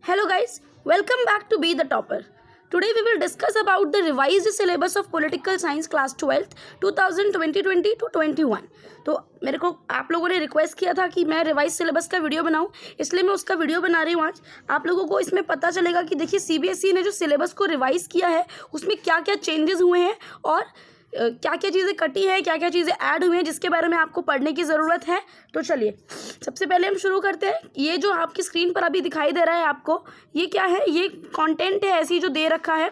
Hello guys, welcome back to Be the Topper. Today we will discuss about the revised syllabus of Political Science Class 12th 2020 to 21. तो मेरे को आप लोगों ने request किया था कि मैं रिवाइज सिलेबस का वीडियो बनाऊं, इसलिए मैं उसका वीडियो बना रही हूं आज। आप लोगों को इसमें पता चलेगा कि देखिए सीबीएसई ने जो सिलेबस को रिवाइज किया है उसमें क्या क्या चेंजेस हुए हैं और क्या क्या चीज़ें कटी है, क्या क्या चीज़ें ऐड हुई हैं जिसके बारे में आपको पढ़ने की ज़रूरत है। तो चलिए सबसे पहले हम शुरू करते हैं। ये जो आपकी स्क्रीन पर अभी दिखाई दे रहा है आपको, ये क्या है? ये कंटेंट है ऐसी जो दे रखा है,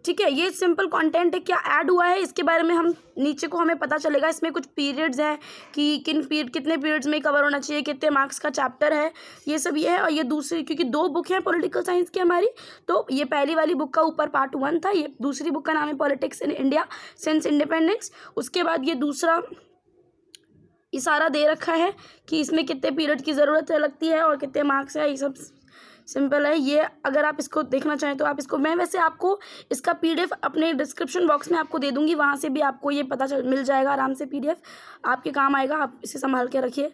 ठीक है। ये सिंपल कंटेंट है, क्या ऐड हुआ है इसके बारे में हम नीचे को हमें पता चलेगा। इसमें कुछ पीरियड्स हैं कि कितने पीरियड्स में कवर होना चाहिए, कितने मार्क्स का चैप्टर है, ये सब ये है। और ये दूसरी, क्योंकि दो बुक हैं पॉलिटिकल साइंस की हमारी, तो ये पहली वाली बुक का ऊपर पार्ट 1 था, ये दूसरी बुक का नाम है politics in India since independence. उसके बाद ये दूसरा इशारा दे रखा है कि इसमें कितने पीरियड की ज़रूरत लगती है और कितने मार्क्स है, ये सब सिंपल है। ये अगर आप इसको देखना चाहें तो आप इसको, मैं वैसे आपको इसका पीडीएफ अपने डिस्क्रिप्शन बॉक्स में आपको दे दूंगी, वहाँ से भी आपको ये मिल जाएगा आराम से। पीडीएफ आपके काम आएगा, आप इसे संभाल के रखिए।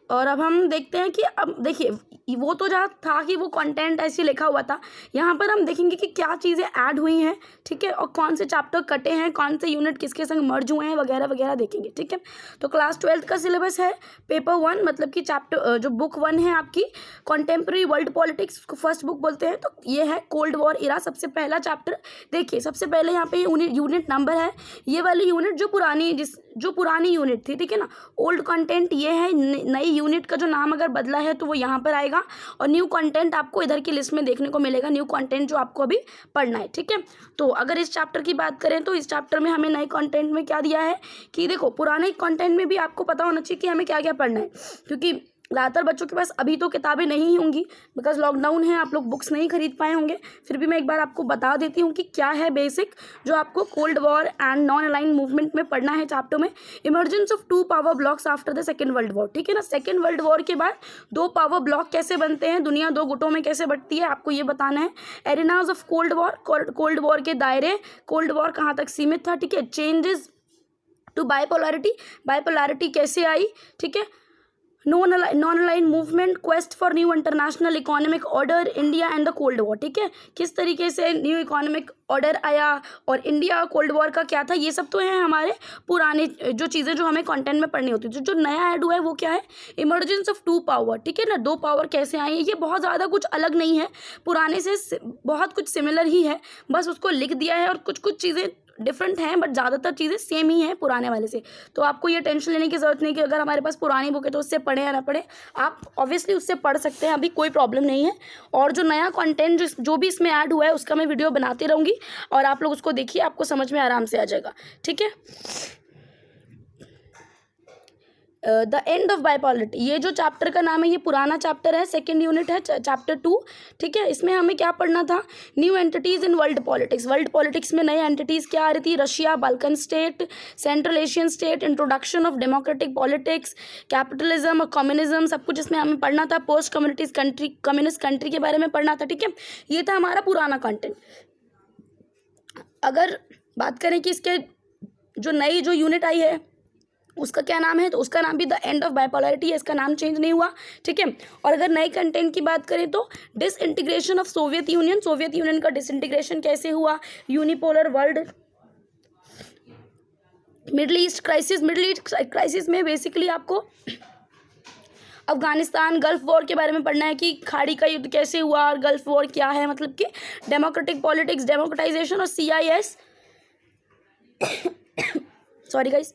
और अब हम देखते हैं कि अब देखिए वो तो जहाँ था कि वो कंटेंट ऐसे लिखा हुआ था, यहाँ पर हम देखेंगे कि क्या चीज़ें ऐड हुई हैं, ठीक है, और कौन से चैप्टर कटे हैं, कौन से यूनिट किसके संग मर्ज हुए हैं वगैरह वगैरह देखेंगे, ठीक है। तो क्लास 12th का सिलेबस है पेपर 1, मतलब कि चैप्टर जो बुक 1 है आपकी कंटेम्प्रेरी वर्ल्ड पॉलिटिक्स, उसको फर्स्ट बुक बोलते हैं। तो ये है कोल्ड वॉर इरा, सबसे पहला चैप्टर। देखिए सबसे पहले यहाँ पे यूनिट नंबर है, ये वाली यूनिट जो पुरानी यूनिट थी, ठीक है ना। ओल्ड कंटेंट ये है, नई यूनिट का जो नाम अगर बदला है तो वो यहाँ पर आएगा, और न्यू कंटेंट आपको इधर की लिस्ट में देखने को मिलेगा, न्यू कंटेंट जो आपको अभी पढ़ना है, ठीक है। तो अगर इस चैप्टर की बात करें तो इस चैप्टर में हमें नए कंटेंट में क्या दिया है कि देखो पुराने कंटेंट में भी आपको पता होना चाहिए कि हमें क्या क्या पढ़ना है, क्योंकि ज़्यादातर बच्चों के पास अभी तो किताबें नहीं होंगी, बिकॉज लॉकडाउन है, आप लोग बुक्स नहीं खरीद पाए होंगे। फिर भी मैं एक बार आपको बता देती हूँ कि क्या है बेसिक जो आपको cold war and non align movement में पढ़ना है चैप्टर में। Emergence of 2 power blocks after the second world war, ठीक है ना। सेकेंड वर्ल्ड वॉर के बाद 2 पावर ब्लॉक कैसे बनते हैं, दुनिया 2 गुटों में कैसे बंटती है, आपको ये बताना है। Arenas of cold war, cold war के दायरे, कोल्ड वॉर कहाँ तक सीमित था, ठीक है। चेंजेस टू बाइपोलैरिटी कैसे आई, ठीक है। Non align movement, quest for new international economic order, India and the cold war, ठीक है। किस तरीके से न्यू इकोनॉमिक ऑर्डर आया और इंडिया कोल्ड वॉर का क्या था, ये सब तो है हमारे पुराने जो चीज़ें जो हमें कंटेंट में पढ़नी होती थी। जो नया ऐड हुआ है वो क्या है, इमर्जेंस ऑफ 2 पावर, ठीक है ना। 2 पावर कैसे आई है, ये बहुत ज़्यादा कुछ अलग नहीं है, पुराने से बहुत कुछ सिमिलर ही है, बस उसको लिख दिया है और कुछ कुछ चीज़ें डिफरेंट हैं, बट ज़्यादातर चीज़ें सेम ही हैं पुराने वाले से। तो आपको ये टेंशन लेने की ज़रूरत नहीं कि अगर हमारे पास पुरानी बुक है तो उससे पढ़े या ना पढ़े, आप ऑब्वियसली उससे पढ़ सकते हैं, अभी कोई प्रॉब्लम नहीं है। और जो नया कंटेंट जो भी इसमें ऐड हुआ है उसका मैं वीडियो बनाती रहूँगी, और आप लोग उसको देखिए, आपको समझ में आराम से आ जाएगा, ठीक है। द एंड ऑफ बाइपोलैरिटी, ये जो चैप्टर का नाम है ये पुराना चैप्टर है, सेकंड यूनिट है चैप्टर 2, ठीक है। इसमें हमें क्या पढ़ना था, न्यू एंटिटीज़ इन वर्ल्ड पॉलिटिक्स। वर्ल्ड पॉलिटिक्स में नए एंटिटीज़ क्या आ रही थी, Russia, Balkan state, central Asian state, introduction of democratic politics, capitalism और कम्युनिज्म, सब कुछ इसमें हमें पढ़ना था। पोस्ट कम्युनिस्ट कंट्री के बारे में पढ़ना था, ठीक है। ये था हमारा पुराना कंटेंट। अगर बात करें कि इसके जो नई जो यूनिट आई है उसका क्या नाम है, तो उसका नाम भी द एंड ऑफ बाइपोलैरिटी है, इसका नाम चेंज नहीं हुआ, ठीक है। और अगर नए कंटेंट की बात करें तो डिसइंटीग्रेशन ऑफ सोवियत यूनियन का डिसइंटीग्रेशन कैसे हुआ, unipolar world, middle east crisis में बेसिकली आपको अफगानिस्तान, गल्फ वॉर के बारे में पढ़ना है कि खाड़ी का युद्ध कैसे हुआ और गल्फ वॉर क्या है, मतलब कि डेमोक्रेटिक पॉलिटिक्स, डेमोक्रेटाइजेशन और CIS sorry guys,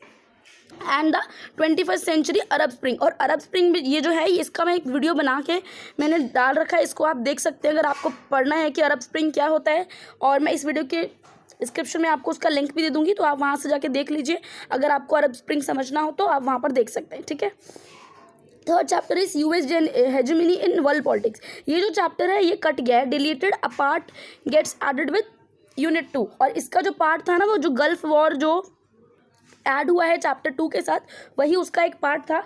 and the 21st century Arab spring. और अरब स्प्रिंग भी ये जो है, इसका मैं एक वीडियो बना के मैंने डाल रखा है, इसको आप देख सकते हैं अगर आपको पढ़ना है कि अरब स्प्रिंग क्या होता है। और मैं इस वीडियो के डिस्क्रिप्शन में आपको उसका लिंक भी दे दूंगी, तो आप वहाँ से जाके देख लीजिए, अगर आपको अरब स्प्रिंग समझना हो तो आप वहाँ पर देख सकते हैं, ठीक है। Third chapter is US hegemony in world politics. ये जो चैप्टर है ये कट गया है, deleted, a part gets added with unit 2। और इसका जो पार्ट था ना, वो जो गल्फ वॉर जो ऐड हुआ है चैप्टर 2 के साथ, वही उसका एक पार्ट था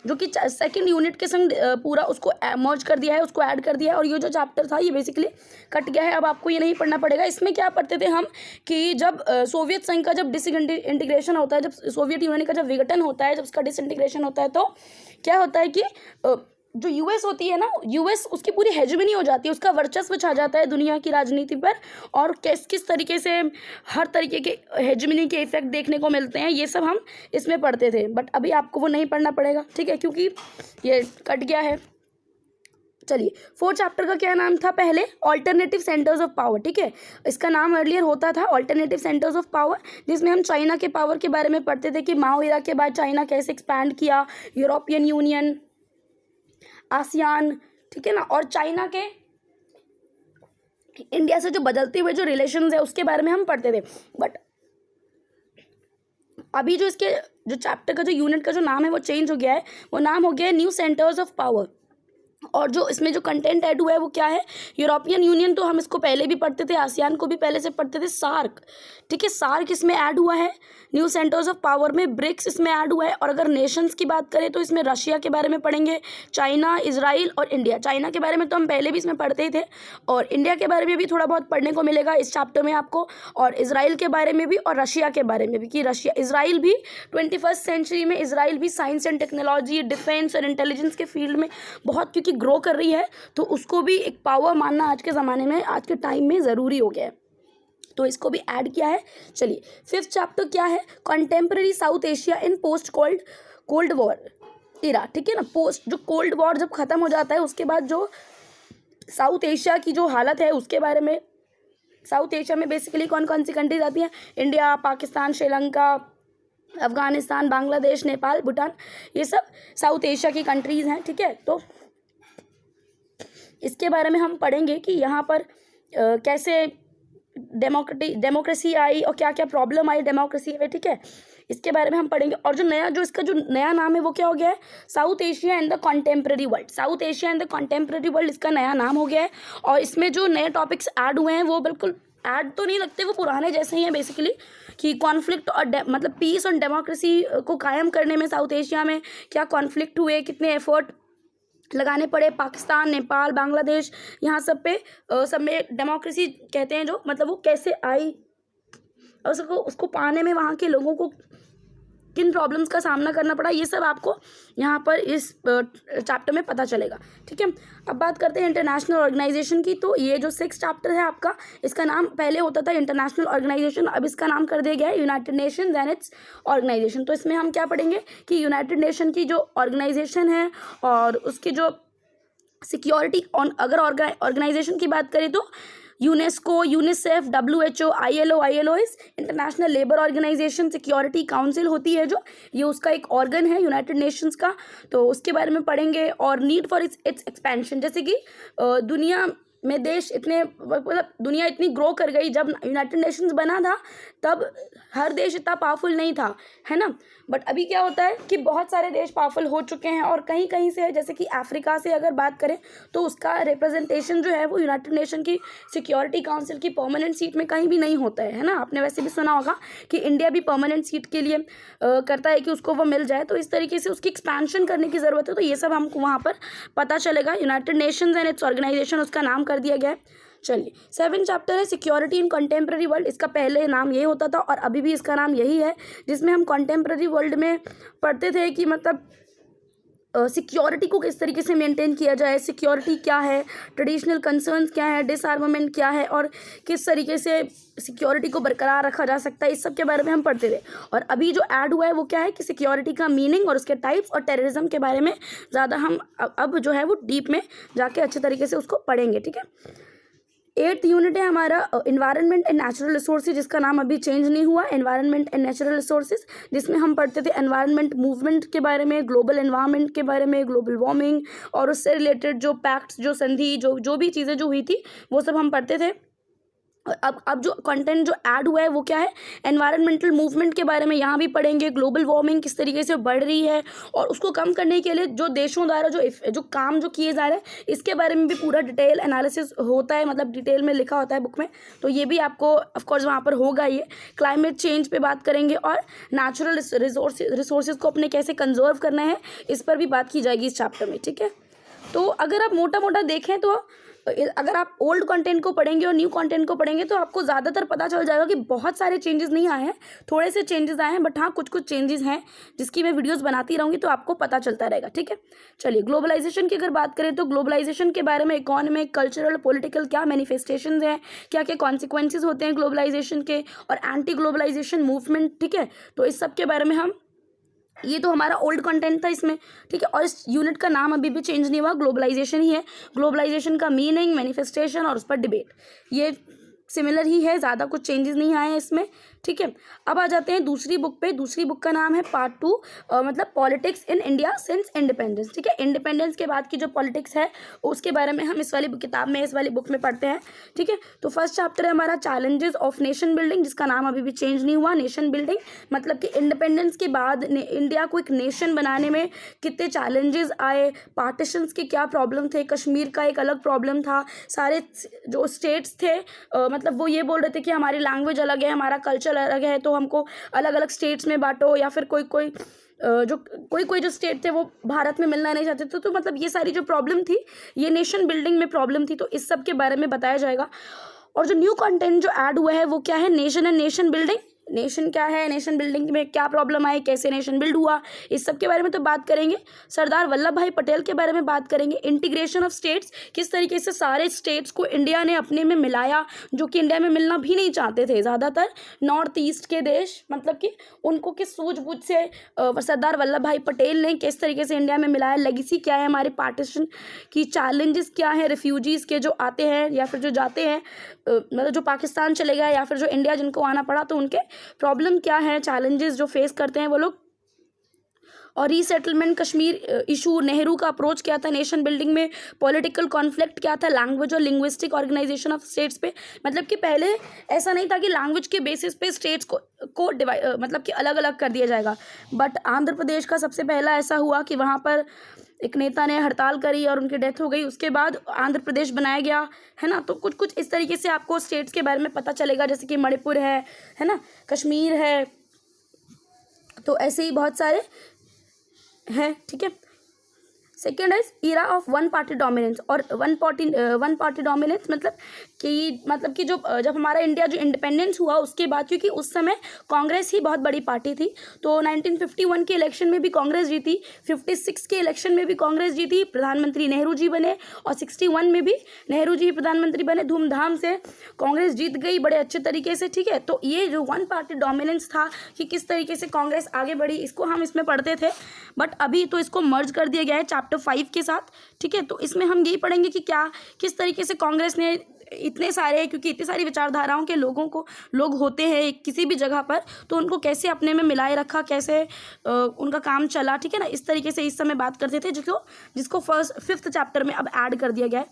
जो कि सेकंड यूनिट के संग पूरा उसको मर्ज कर दिया है, उसको ऐड कर दिया है। और ये जो चैप्टर था ये बेसिकली कट गया है, अब आपको ये नहीं पढ़ना पड़ेगा। इसमें क्या पढ़ते थे हम कि जब सोवियत संघ का जब डिसइंटीग्रेशन होता है, जब सोवियत यूनियन का जब विघटन होता है, जब उसका डिसइंटीग्रेशन होता है, तो क्या होता है कि जो यूएस होती है ना, यूएस उसकी पूरी हेजेमनी हो जाती है, उसका वर्चस्व छा जाता है दुनिया की राजनीति पर, और किस किस तरीके से हर तरीके के हेजेमनी के इफेक्ट देखने को मिलते हैं, ये सब हम इसमें पढ़ते थे। बट अभी आपको वो नहीं पढ़ना पड़ेगा, ठीक है, क्योंकि ये कट गया है। चलिए, 4 चैप्टर का क्या नाम था पहले? ऑल्टरनेटिव सेंटर्स ऑफ पावर, ठीक है। इसका नाम अर्लियर होता था ऑल्टरनेटिव सेंटर्स ऑफ पावर, जिसमें हम चाइना के पावर के बारे में पढ़ते थे कि माओ एरा के बाद चाइना कैसे एक्सपैंड किया, यूरोपियन यूनियन, आसियान, ठीक है ना, और चाइना के इंडिया से जो बदलते हुए जो रिलेशंस है उसके बारे में हम पढ़ते थे। बट अभी जो इसके जो चैप्टर का जो यूनिट का जो नाम है वो चेंज हो गया है, वो नाम हो गया है न्यू सेंटर्स ऑफ पावर। और जो इसमें जो कंटेंट ऐड हुआ है वो क्या है? यूरोपियन यूनियन तो हम इसको पहले भी पढ़ते थे, आसियान को भी पहले से पढ़ते थे, सार्क, ठीक है, सार्क इसमें ऐड हुआ है न्यू सेंटर्स ऑफ पावर में, ब्रिक्स इसमें ऐड हुआ है। और अगर नेशंस की बात करें तो इसमें रशिया के बारे में पढ़ेंगे, चाइना, इजराइल और इंडिया। चाइना के बारे में तो हम पहले भी इसमें पढ़ते ही थे, और इंडिया के बारे में भी थोड़ा बहुत पढ़ने को मिलेगा इस चैप्टर में आपको, और इजराइल के बारे में भी, और रशिया के बारे में भी, कि रशिया, इजराइल भी 21st सेंचुरी में इजराइल भी साइंस एंड टेक्नोलॉजी, डिफेंस और इंटेलिजेंस के फील्ड में बहुत क्योंकि ग्रो कर रही है, तो उसको भी एक पावर मानना आज के ज़माने में, आज के टाइम में ज़रूरी हो गया है, तो इसको भी ऐड किया है। चलिए, 5th चैप्टर क्या है? कंटेम्प्रेरी साउथ एशिया इन पोस्ट कोल्ड वॉर इरा, ठीक है ना। पोस्ट जो कोल्ड वॉर जब ख़त्म हो जाता है उसके बाद जो साउथ एशिया की जो हालत है उसके बारे में। साउथ एशिया में बेसिकली कौन कौन सी कंट्रीज आती हैं? इंडिया, पाकिस्तान, श्रीलंका, अफगानिस्तान, बांग्लादेश, नेपाल, भूटान, ये सब साउथ एशिया की कंट्रीज़ हैं, ठीक है। तो इसके बारे में हम पढ़ेंगे कि यहाँ पर कैसे डेमोक्रेसी आई और क्या क्या प्रॉब्लम आई डेमोक्रेसी में, ठीक है, इसके बारे में हम पढ़ेंगे। और जो इसका जो नया नाम है वो क्या हो गया है? South Asia and the contemporary world. South Asia and the contemporary world इसका नया नाम हो गया है। और इसमें जो नए टॉपिक्स ऐड हुए हैं वो बिल्कुल ऐड तो नहीं लगते, वो पुराने जैसे ही हैं बेसिकली, कि कॉन्फ्लिक्ट और मतलब पीस और डेमोक्रेसी को कायम करने में साउथ एशिया में क्या कॉन्फ्लिक्ट हुए, कितने एफर्ट लगाने पड़े, पाकिस्तान, नेपाल, बांग्लादेश, यहाँ सब में डेमोक्रेसी कहते हैं जो, मतलब वो कैसे आई और उसको पाने में वहाँ के लोगों को किन प्रॉब्लम्स का सामना करना पड़ा, ये सब आपको यहाँ पर इस चैप्टर में पता चलेगा, ठीक है। अब बात करते हैं इंटरनेशनल ऑर्गेनाइजेशन की। तो ये जो 6th चैप्टर है आपका, इसका नाम पहले होता था इंटरनेशनल ऑर्गेनाइजेशन, अब इसका नाम कर दिया गया है United Nations and its organization. तो इसमें हम क्या पढ़ेंगे कि यूनाइटेड नेशन की जो ऑर्गेनाइजेशन है और उसकी जो सिक्योरिटी, अगर ऑर्गेनाइजेशन की बात करें तो यूनेस्को, यूनिसेफ, WHO, ILO इस international labour organization, security council होती है जो, ये उसका एक ऑर्गन है यूनाइटेड नेशंस का, तो उसके बारे में पढ़ेंगे। और नीड फॉर इट्स एक्सपेंशन, जैसे कि दुनिया में देश इतने, मतलब दुनिया इतनी ग्रो कर गई, जब यूनाइटेड नेशंस बना था तब हर देश इतना पावरफुल नहीं था, है ना। बट अभी क्या होता है कि बहुत सारे देश पावरफुल हो चुके हैं, और कहीं कहीं से, जैसे कि अफ्रीका से अगर बात करें तो उसका रिप्रेजेंटेशन जो है वो यूनाइटेड नेशन की सिक्योरिटी काउंसिल की परमानेंट सीट में कहीं भी नहीं होता है ना। आपने वैसे भी सुना होगा कि इंडिया भी परमानेंट सीट के लिए करता है कि उसको वो मिल जाए, तो इस तरीके से उसकी एक्सपेंशन करने की ज़रूरत है। तो ये सब हमको वहाँ पर पता चलेगा। United Nations and its organization उसका नाम कर दिया गया है। चलिए, 7th चैप्टर है सिक्योरिटी इन कंटेम्प्रेरी वर्ल्ड। इसका पहले नाम ये होता था और अभी भी इसका नाम यही है, जिसमें हम कंटेम्प्रेरी वर्ल्ड में पढ़ते थे कि मतलब सिक्योरिटी को किस तरीके से मेंटेन किया जाए, सिक्योरिटी क्या है, ट्रेडिशनल कंसर्न्स क्या है, डिसआर्मामेंट क्या है, और किस तरीके से सिक्योरिटी को बरकरार रखा जा सकता है, इस सब के बारे में हम पढ़ते थे। और अभी जो ऐड हुआ है वो क्या है कि सिक्योरिटी का मीनिंग और उसके टाइप्स और टेररिज्म के बारे में ज़्यादा हम अब जो है वो डीप में जाके अच्छे तरीके से उसको पढ़ेंगे, ठीक है। 8th यूनिट है हमारा एनवायरनमेंट एंड नेचुरल रिसोर्सेज, जिसका नाम अभी चेंज नहीं हुआ, एनवायरनमेंट एंड नेचुरल रिसोर्सेज, जिसमें हम पढ़ते थे एनवायरनमेंट मूवमेंट के बारे में, ग्लोबल एनवायरनमेंट के बारे में, ग्लोबल वार्मिंग और उससे रिलेटेड जो पैक्ट्स, जो संधि, जो भी चीज़ें जो हुई थी वो सब हम पढ़ते थे। अब जो कंटेंट जो ऐड हुआ है वो क्या है, एनवायरमेंटल मूवमेंट के बारे में यहाँ भी पढ़ेंगे, ग्लोबल वार्मिंग किस तरीके से बढ़ रही है और उसको कम करने के लिए जो देशों द्वारा जो काम जो किए जा रहे हैं इसके बारे में भी पूरा डिटेल एनालिसिस होता है, मतलब डिटेल में लिखा होता है बुक में। तो ये भी आपको ऑफकोर्स वहाँ पर होगा। ये क्लाइमेट चेंज पे बात करेंगे और नेचुरल रिसोर्सेज को अपने कैसे कंजर्व करना है, इस पर भी बात की जाएगी इस चैप्टर में, ठीक है। तो अगर आप मोटा मोटा देखें तो अगर आप ओल्ड कंटेंट को पढ़ेंगे और न्यू कंटेंट को पढ़ेंगे तो आपको ज़्यादातर पता चल जाएगा कि बहुत सारे चेंजेस नहीं आए हैं, थोड़े से चेंजेस आए हैं, बट हाँ कुछ कुछ चेंजेस हैं जिसकी मैं वीडियोस बनाती रहूँगी तो आपको पता चलता रहेगा। ठीक है, चलिए ग्लोबलाइजेशन की अगर बात करें तो ग्लोबलाइजेशन के बारे में इकोनॉमिक, कल्चरल, पॉलिटिकल क्या मैनिफेस्टेशंस हैं, क्या क्या कॉन्सिक्वेंसेज होते हैं ग्लोबलाइजेशन के, और एंटी ग्लोबलाइजेशन मूवमेंट। ठीक है, तो इस सब के बारे में हम, ये तो हमारा ओल्ड कंटेंट था इसमें। ठीक है, और इस यूनिट का नाम अभी भी चेंज नहीं हुआ, ग्लोबलाइजेशन ही है। ग्लोबलाइजेशन का मीनिंग, मैनिफेस्टेशन और उस पर डिबेट ये सिमिलर ही है, ज़्यादा कुछ चेंजेस नहीं आए हैं इसमें। ठीक है, अब आ जाते हैं दूसरी बुक पे। दूसरी बुक का नाम है पार्ट 2, मतलब politics in India since independence. ठीक है, इंडिपेंडेंस के बाद की जो पॉलिटिक्स है उसके बारे में हम इस वाली किताब में, इस वाली बुक में पढ़ते हैं। ठीक है, तो फर्स्ट चैप्टर है हमारा चैलेंजेस ऑफ नेशन बिल्डिंग, जिसका नाम अभी भी चेंज नहीं हुआ, नेशन बिल्डिंग। मतलब कि इंडिपेंडेंस के बाद इंडिया को एक नेशन बनाने में कितने चैलेंजेस आए, पार्टीशंस के क्या प्रॉब्लम थे, कश्मीर का एक अलग प्रॉब्लम था, सारे जो स्टेट्स थे मतलब वो ये बोल रहे थे कि हमारी लैंग्वेज अलग है, हमारा कल्चर अलग है, तो हमको अलग अलग स्टेट्स में बांटो, या फिर कोई जो स्टेट थे वो भारत में मिलना नहीं चाहते थे। तो मतलब ये सारी जो प्रॉब्लम थी ये नेशन बिल्डिंग में प्रॉब्लम थी, तो इस सब के बारे में बताया जाएगा। और जो न्यू कंटेंट जो ऐड हुआ है वो क्या है, nation and nation building. Nation क्या है, नेशन बिल्डिंग में क्या प्रॉब्लम आई, कैसे नेशन बिल्ड हुआ, इस सब के बारे में तो बात करेंगे। सरदार वल्लभ भाई पटेल के बारे में बात करेंगे। इंटीग्रेशन ऑफ स्टेट्स, किस तरीके से सारे स्टेट्स को इंडिया ने अपने में मिलाया, जो कि इंडिया में मिलना भी नहीं चाहते थे ज़्यादातर नॉर्थ ईस्ट के देश, मतलब कि उनको किस सूझबूझ से सरदार वल्लभ भाई पटेल ने किस तरीके से इंडिया में मिलाया। लेगेसी क्या है हमारे पार्टीशन की, चैलेंजेस क्या है रिफ्यूजीज़ के जो आते हैं या फिर जो जाते हैं, मतलब जो पाकिस्तान चले गए या फिर जो इंडिया जिनको आना पड़ा, तो उनके प्रॉब्लम क्या है, चैलेंजेस जो फेस करते हैं वो लोग। और रीसेटलमेंट कश्मीर इशू, नेहरू का अप्रोच क्या था नेशन बिल्डिंग में, पॉलिटिकल कॉन्फ्लिक्ट क्या था, लैंग्वेज और लिंग्विस्टिक ऑर्गेनाइजेशन ऑफ स्टेट्स पे। मतलब कि पहले ऐसा नहीं था कि लैंग्वेज के बेसिस पे स्टेट्स को डिवाइड मतलब कि अलग अलग कर दिया जाएगा, बट आंध्र प्रदेश का सबसे पहला ऐसा हुआ कि वहाँ पर एक नेता ने हड़ताल करी और उनकी डेथ हो गई, उसके बाद आंध्र प्रदेश बनाया गया, है ना। तो कुछ कुछ इस तरीके से आपको स्टेट्स के बारे में पता चलेगा, जैसे कि मणिपुर है ना, कश्मीर है, तो ऐसे ही बहुत सारे हैं। ठीक है, second is era of one party dominance. और वन पार्टी डोमिनेंस मतलब कि जब हमारा इंडिया जो इंडिपेंडेंस हुआ उसके बाद, क्योंकि उस समय कांग्रेस ही बहुत बड़ी पार्टी थी, तो 1951 के इलेक्शन में भी कांग्रेस जीती, 56 के इलेक्शन में भी कांग्रेस जीती, प्रधानमंत्री नेहरू जी बने, और 61 में भी नेहरू जी प्रधानमंत्री बने, धूमधाम से कांग्रेस जीत गई बड़े अच्छे तरीके से। ठीक है, तो ये जो वन पार्टी डोमिनेंस था कि किस तरीके से कांग्रेस आगे बढ़ी, इसको हम इसमें पढ़ते थे, बट अभी तो इसको मर्ज कर दिया गया है चैप्टर 5 के साथ। ठीक है, तो इसमें हम यही पढ़ेंगे कि किस तरीके से कांग्रेस ने इतने सारे, क्योंकि इतनी सारी विचारधाराओं के लोग होते हैं किसी भी जगह पर, तो उनको कैसे अपने में मिलाए रखा, कैसे उनका काम चला। ठीक है ना, इस तरीके से इस समय बात करते थे, जिसको 5th चैप्टर में अब ऐड कर दिया गया है,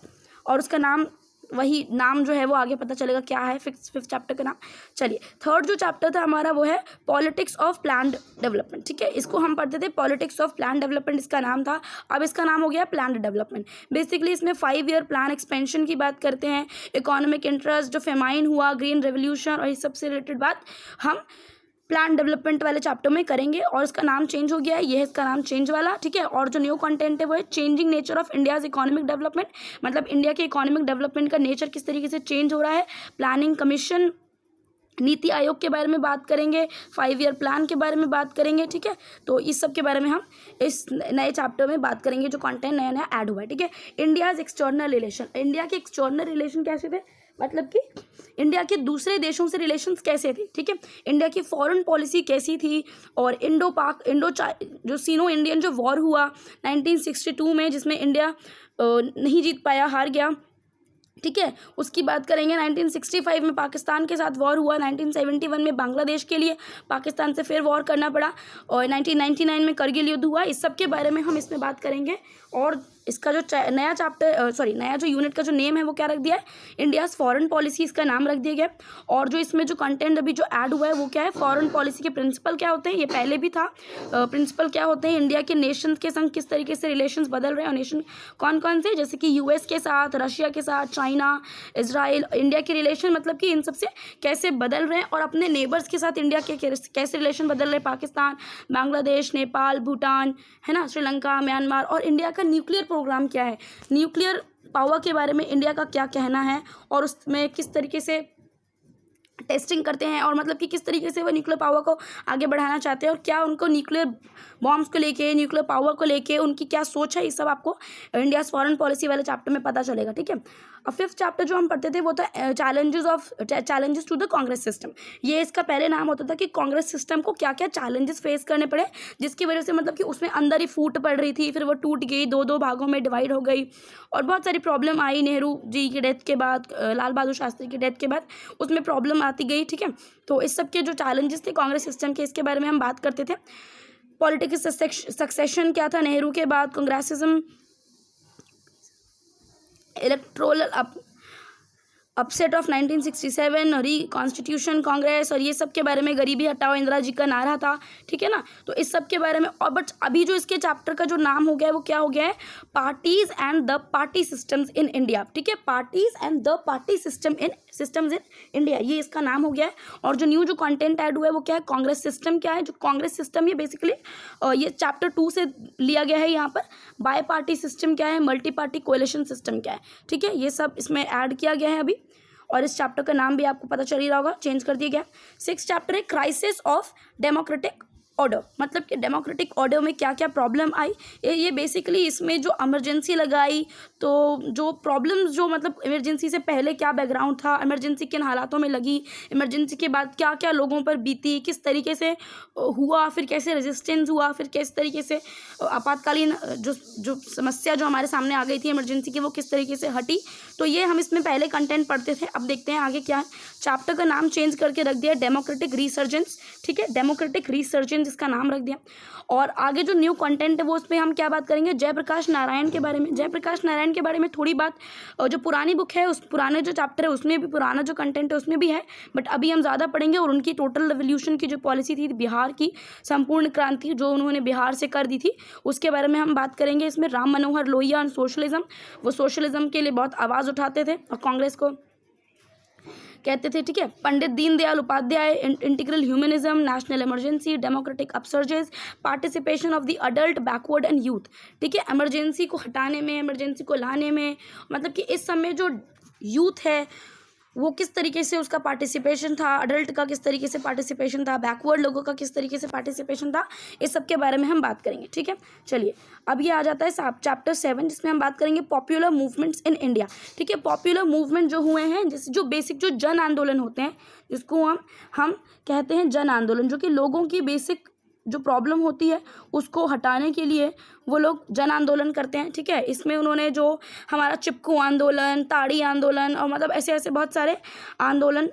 और उसका नाम, वही नाम जो है वो आगे पता चलेगा क्या है 5th चैप्टर का नाम। चलिए, थर्ड जो चैप्टर था हमारा वो है पॉलिटिक्स ऑफ प्लान्ड डेवलपमेंट। ठीक है, इसको हम पढ़ते थे पॉलिटिक्स ऑफ प्लान्ड डेवलपमेंट, इसका नाम था, अब इसका नाम हो गया प्लान्ड डेवलपमेंट। बेसिकली इसमें 5 ईयर प्लान एक्सपेंशन की बात करते हैं, इकोनॉमिक इंटरेस्ट, जो फेमाइन हुआ, ग्रीन रेवोल्यूशन और इस सबसे रिलेटेड बात हम प्लान डेवलपमेंट वाले चैप्टर में करेंगे। और इसका नाम चेंज हो गया है, ये है इसका नाम चेंज वाला। ठीक है, और जो न्यू कंटेंट है वो है changing nature of India's economic development, मतलब इंडिया के इकोनॉमिक डेवलपमेंट का नेचर किस तरीके से चेंज हो रहा है। प्लानिंग कमीशन, नीति आयोग के बारे में बात करेंगे, 5 ईयर प्लान के बारे में बात करेंगे। ठीक है, तो इस सब के बारे में हम इस नए चैप्टर में बात करेंगे, जो कंटेंट नया नया ऐड हुआ है। ठीक है, इंडियाज एक्सटर्नल रिलेशन, इंडिया के एक्सटर्नल रिलेशन कैसे थे, मतलब कि इंडिया के दूसरे देशों से रिलेशंस कैसे थे। ठीक है, इंडिया की फॉरेन पॉलिसी कैसी थी, और जो सीनो इंडियन जो वॉर हुआ 1962 में, जिसमें इंडिया नहीं जीत पाया, हार गया। ठीक है, उसकी बात करेंगे। 1965 में पाकिस्तान के साथ वॉर हुआ, 1971 में बांग्लादेश के लिए पाकिस्तान से फिर वॉर करना पड़ा, और 1999 में करगिल युद्ध हुआ। इस सब के बारे में हम इसमें बात करेंगे। और इसका जो नया जो यूनिट का जो नेम है वो क्या रख दिया है, इंडियाज़ फॉरेन पॉलिसी इसका नाम रख दिया गया। और जो इसमें जो कंटेंट अभी जो ऐड हुआ है वो क्या है, फॉरेन पॉलिसी के प्रिंसिपल क्या होते हैं, ये पहले भी था। प्रिंसिपल क्या होते हैं, इंडिया के नेशन के संग किस तरीके से रिलेशंस बदल रहे हैं, और नेशन कौन कौन से, जैसे कि यूएस के साथ, रशिया के साथ, चाइना, इजराइल, इंडिया के रिलेशन मतलब कि इन सबसे कैसे बदल रहे हैं, और अपने नेबर्स के साथ इंडिया के कैसे रिलेशन बदल रहे हैं, पाकिस्तान, बांग्लादेश, नेपाल, भूटान, है ना, श्रीलंका, म्यांमार, और इंडिया का न्यूक्लियर प्रोग्राम क्या है, न्यूक्लियर पावर के बारे में इंडिया का क्या कहना है, और उसमें किस तरीके से टेस्टिंग करते हैं, और मतलब कि किस तरीके से वो न्यूक्लियर पावर को आगे बढ़ाना चाहते हैं, और क्या उनको न्यूक्लियर बॉम्ब्स को लेके, न्यूक्लियर पावर को लेके उनकी क्या सोच है, ये सब आपको इंडिया फॉरेन पॉलिसी वाले चैप्टर में पता चलेगा। ठीक है, अब 5th चैप्टर जो हम पढ़ते थे वो था challenges to the Congress system. ये इसका पहले नाम होता था कि कांग्रेस सिस्टम को क्या क्या चैलेंजेस फेस करने पड़े, जिसकी वजह से मतलब कि उसमें अंदर ही फूट पड़ रही थी, फिर वो टूट गई, 2 भागों में डिवाइड हो गई, और बहुत सारी प्रॉब्लम आई नेहरू जी की डेथ के बाद, लाल बहादुर शास्त्री की डेथ के बाद उसमें प्रॉब्लम आती गई। ठीक है, तो इस सब के जो चैलेंजेस थे कांग्रेस सिस्टम के, इसके बारे में हम बात करते थे। पॉलिटिकल सक्सेशन क्या था नेहरू के बाद, कांग्रेसिज्म, इलेक्टोरल अपसेट ऑफ 1967, और कॉन्स्टिट्यूशन कांग्रेस, और ये सब के बारे में, गरीबी हटाओ इंदिरा जी का नारा था। ठीक है ना, तो इस सब के बारे में। और बट अभी जो इसके चैप्टर का जो नाम हो गया है वो क्या हो गया है, parties and the party systems in India. ठीक है, parties and the party systems in India, ये इसका नाम हो गया है। और जो न्यू जो कंटेंट ऐड हुआ है वो क्या है, कांग्रेस सिस्टम क्या है, जो कांग्रेस सिस्टम ये बेसिकली ये चैप्टर 2 से लिया गया है। यहाँ पर बाय पार्टी सिस्टम क्या है, मल्टी पार्टी कोएलिशन सिस्टम क्या है। ठीक है, ये सब इसमें ऐड किया गया है अभी, और इस चैप्टर का नाम भी आपको पता चल ही रहा होगा, चेंज कर दिया गया। 6th चैप्टर है क्राइसिस ऑफ डेमोक्रेटिक ऑर्डर, मतलब कि डेमोक्रेटिक ऑर्डर में क्या क्या प्रॉब्लम आई। ये बेसिकली इसमें जो इमरजेंसी लगाई, तो जो प्रॉब्लम्स जो मतलब इमरजेंसी से पहले क्या बैकग्राउंड था, इमरजेंसी किन हालातों में लगी, इमरजेंसी के बाद क्या क्या लोगों पर बीती, किस तरीके से हुआ, फिर कैसे रेजिस्टेंस हुआ, फिर किस तरीके से आपातकालीन जो समस्या जो हमारे सामने आ गई थी इमरजेंसी की, वो किस तरीके से हटी। तो ये हम इसमें पहले कंटेंट पढ़ते थे। अब देखते हैं आगे क्या है। चैप्टर का नाम चेंज करके रख दिया डेमोक्रेटिक रिसर्जेंस। ठीक है, डेमोक्रेटिक रिसर्जेंस इसका नाम रख दिया। और आगे जो न्यू कंटेंट है वो उसमें हम क्या बात करेंगे, जयप्रकाश नारायण के बारे में। जयप्रकाश नारायण के बारे में थोड़ी बात, जो पुरानी बुक है उस पुराने जो चैप्टर है उसमें भी, पुराना जो कंटेंट है उसमें भी है, बट अभी हम ज़्यादा पढ़ेंगे। और उनकी टोटल रेवोल्यूशन की जो पॉलिसी थी, बिहार की संपूर्ण क्रांति जो उन्होंने बिहार से कर दी थी, उसके बारे में हम बात करेंगे इसमें। राम मनोहर लोहिया और सोशलिज्म, वो सोशलिज्म के लिए बहुत आवाज़ उठाते थे और कांग्रेस को कहते थे। ठीक है, Pandit Deendayal Upadhyay, integral humanism, national emergency, democratic upsurges, participation of the adult, backward and youth. ठीक है, इमरजेंसी को हटाने में, इमरजेंसी को लाने में, मतलब कि इस समय जो यूथ है वो किस तरीके से उसका पार्टिसिपेशन था, अडल्ट का किस तरीके से पार्टिसिपेशन था, बैकवर्ड लोगों का किस तरीके से पार्टिसिपेशन था, इस सब के बारे में हम बात करेंगे। ठीक है, चलिए अब ये आ जाता है चैप्टर 7, जिसमें हम बात करेंगे पॉपुलर मूवमेंट्स इन इंडिया। ठीक है, पॉपुलर मूवमेंट जो हुए हैं, जैसे जो बेसिक जो जन आंदोलन होते हैं, जिसको हम कहते हैं जन आंदोलन, जो कि लोगों की बेसिक जो प्रॉब्लम होती है उसको हटाने के लिए वो लोग जन आंदोलन करते हैं। ठीक है, इसमें उन्होंने जो हमारा चिपकू आंदोलन, ताड़ी आंदोलन, और मतलब ऐसे ऐसे बहुत सारे आंदोलन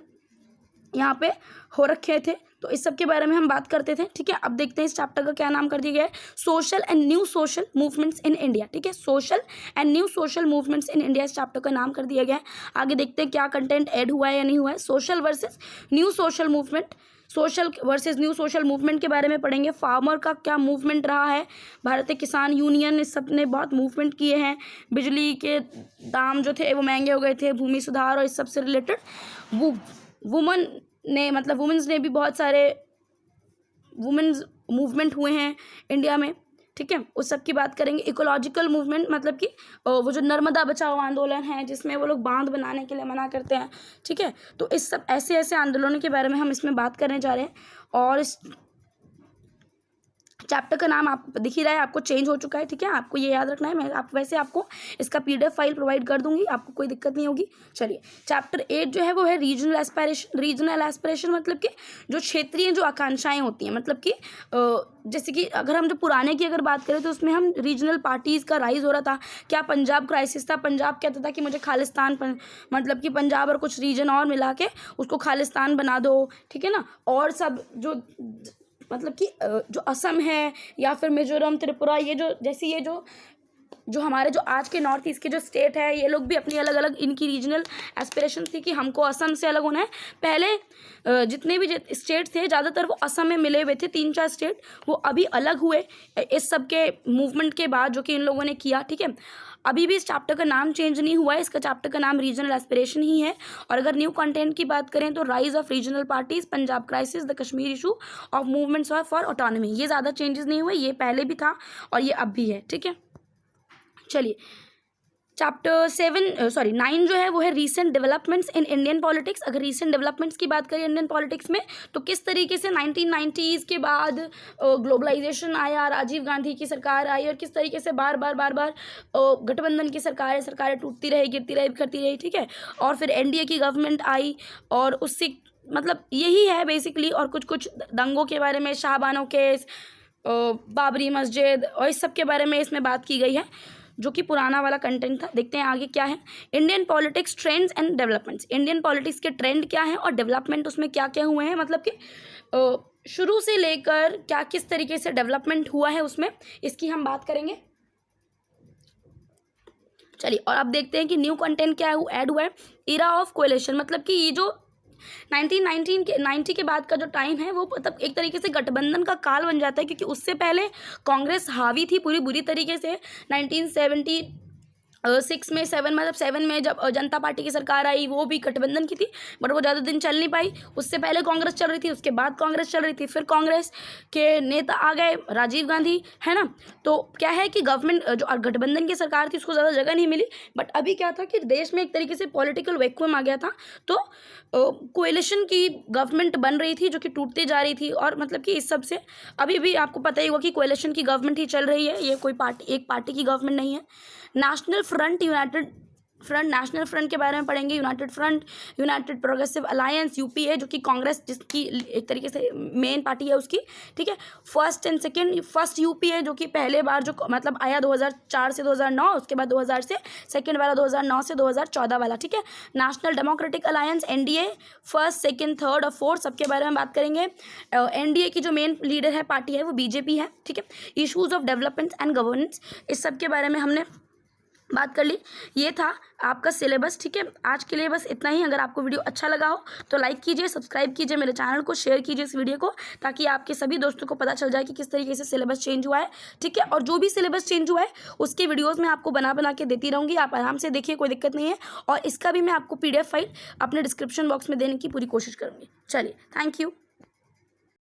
यहाँ पे हो रखे थे, तो इस सब के बारे में हम बात करते थे। ठीक है, अब देखते हैं इस चैप्टर का क्या नाम कर दिया गया है, social and new social movements in India. ठीक है, social and new social movements in India इस चैप्टर का नाम कर दिया गया है। आगे देखते हैं क्या कंटेंट ऐड हुआ है या नहीं हुआ है। Social versus new social movement, social versus new social movement के बारे में पढ़ेंगे। फार्मर का क्या मूवमेंट रहा है, भारतीय किसान यूनियन, इस सब ने बहुत मूवमेंट किए हैं। बिजली के दाम जो थे वो महंगे हो गए थे, भूमि सुधार और इस सब से रिलेटेड वुमेन ने, मतलब वुमेन्स ने भी बहुत सारे वुमेन्स मूवमेंट हुए हैं इंडिया में। ठीक है, उस सब की बात करेंगे। इकोलॉजिकल मूवमेंट, मतलब कि वो जो नर्मदा बचाओ आंदोलन है, जिसमें वो लोग बांध बनाने के लिए मना करते हैं। ठीक है, तो इस सब ऐसे ऐसे आंदोलनों के बारे में हम इसमें बात करने जा रहे हैं। और इस चैप्टर का नाम आप दिख ही रहा है, आपको चेंज हो चुका है। ठीक है, आपको ये याद रखना है। मैं वैसे आपको इसका PDF फाइल प्रोवाइड कर दूंगी, आपको कोई दिक्कत नहीं होगी। चलिए, चैप्टर 8 जो है वो है रीजनल एस्पायरेशन। रीजनल एस्पायरेशन मतलब कि जो क्षेत्रीय जो आकांक्षाएं होती हैं, मतलब कि जैसे कि अगर हम जो पुराने की अगर बात करें तो उसमें हम रीजनल पार्टीज़ का राइज हो रहा था। क्या पंजाब क्राइसिस था, पंजाब कहता था कि मुझे खालिस्तान, मतलब कि पंजाब और कुछ रीजन और मिला के उसको खालिस्तान बना दो। ठीक है ना, और सब जो मतलब कि जो असम है या फिर मिजोरम, त्रिपुरा, ये जो जैसे ये जो हमारे जो आज के नॉर्थ ईस्ट के जो स्टेट है, ये लोग भी अपनी अलग अलग इनकी रीजनल एस्पिरेशन थी कि हमको असम से अलग होना है। पहले जितने भी स्टेट थे ज़्यादातर वो असम में मिले हुए थे, 3-4 स्टेट, वो अभी अलग हुए इस सब के मूवमेंट के बाद जो कि इन लोगों ने किया। ठीक है, अभी भी इस चैप्टर का नाम चेंज नहीं हुआ है, इसका चैप्टर का नाम रीजनल एस्पिरेशन ही है। और अगर न्यू कंटेंट की बात करें तो rise of regional parties, Punjab crisis, the Kashmir issue of movements for autonomy, ये ज़्यादा चेंजेस नहीं हुए, ये पहले भी था और ये अब भी है। ठीक है, चलिए चैप्टर 9 जो है वो है recent developments in Indian politics. अगर रीसेंट डेवलपमेंट्स की बात करें इंडियन पॉलिटिक्स में, तो किस तरीके से 1990s के बाद ग्लोबलाइजेशन आया, राजीव गांधी की सरकार आई, और किस तरीके से बार बार गठबंधन की सरकारें टूटती रही, गिरती रही, बिखरती रही, ठीक है। और फिर एनडीए की गवर्नमेंट आई, और उससे मतलब यही है बेसिकली। और कुछ कुछ दंगों के बारे में, शाहबानो केस, बाबरी मस्जिद और इस सब के बारे में इसमें बात की गई है, जो कि पुराना वाला कंटेंट था। देखते हैं आगे क्या है। Indian politics trends and developments, Indian politics के ट्रेंड क्या है और डेवलपमेंट उसमें क्या क्या हुए हैं, मतलब कि शुरू से लेकर क्या किस तरीके से डेवलपमेंट हुआ है उसमें, इसकी हम बात करेंगे। चलिए, और अब देखते हैं कि न्यू कंटेंट क्या है ऐड हुआ है। इरा ऑफ कोएलिशन, मतलब कि ये जो 1990 के बाद का जो टाइम है वो मतलब एक तरीके से गठबंधन का काल बन जाता है, क्योंकि उससे पहले कांग्रेस हावी थी पूरी बुरी तरीके से। 1976 में 7 में जब जनता पार्टी की सरकार आई, वो भी गठबंधन की थी, बट वो ज़्यादा दिन चल नहीं पाई। उससे पहले कांग्रेस चल रही थी, उसके बाद कांग्रेस चल रही थी, फिर कांग्रेस के नेता आ गए राजीव गांधी, है ना। तो क्या है कि गवर्नमेंट जो गठबंधन की सरकार थी उसको ज़्यादा जगह नहीं मिली। बट अभी क्या था कि देश में एक तरीके से पॉलिटिकल वैक्यूम आ गया था, तो कोएलिशन की गवर्नमेंट बन रही थी जो कि टूटती जा रही थी। और मतलब कि इस सब से अभी भी आपको पता ही होगा कि कोएलिशन की गवर्नमेंट ही चल रही है, ये कोई एक पार्टी की गवर्नमेंट नहीं है। National front, United front, national front के बारे में पढ़ेंगे। United front, United progressive alliance, UPA, जो कि कांग्रेस जिसकी एक तरीके से मेन पार्टी है उसकी, ठीक है। First and second, first UPA जो कि पहले बार जो मतलब आया 2004 से 2009, उसके बाद 2000 से, सेकंड वाला 2009 से 2014 वाला, ठीक है। National democratic alliance, NDA, first, second, third और फोर्थ, सबके बारे में बात करेंगे। एनडीए की जो मेन लीडर है, पार्टी है, वो बीजेपी है, ठीक है। Issues of development and governance, इस सब के बारे में हमने बात कर ली। ये था आपका सिलेबस, ठीक है। आज के लिए बस इतना ही। अगर आपको वीडियो अच्छा लगा हो तो लाइक कीजिए, सब्सक्राइब कीजिए मेरे चैनल को, शेयर कीजिए इस वीडियो को, ताकि आपके सभी दोस्तों को पता चल जाए कि किस तरीके से सिलेबस चेंज हुआ है, ठीक है। और जो भी सिलेबस चेंज हुआ है उसके वीडियोज़ मैं आपको बना के देती रहूँगी, आप आराम से देखिए, कोई दिक्कत नहीं है। और इसका भी मैं आपको PDF फाइल अपने डिस्क्रिप्शन बॉक्स में देने की पूरी कोशिश करूँगी। चलिए, थैंक यू।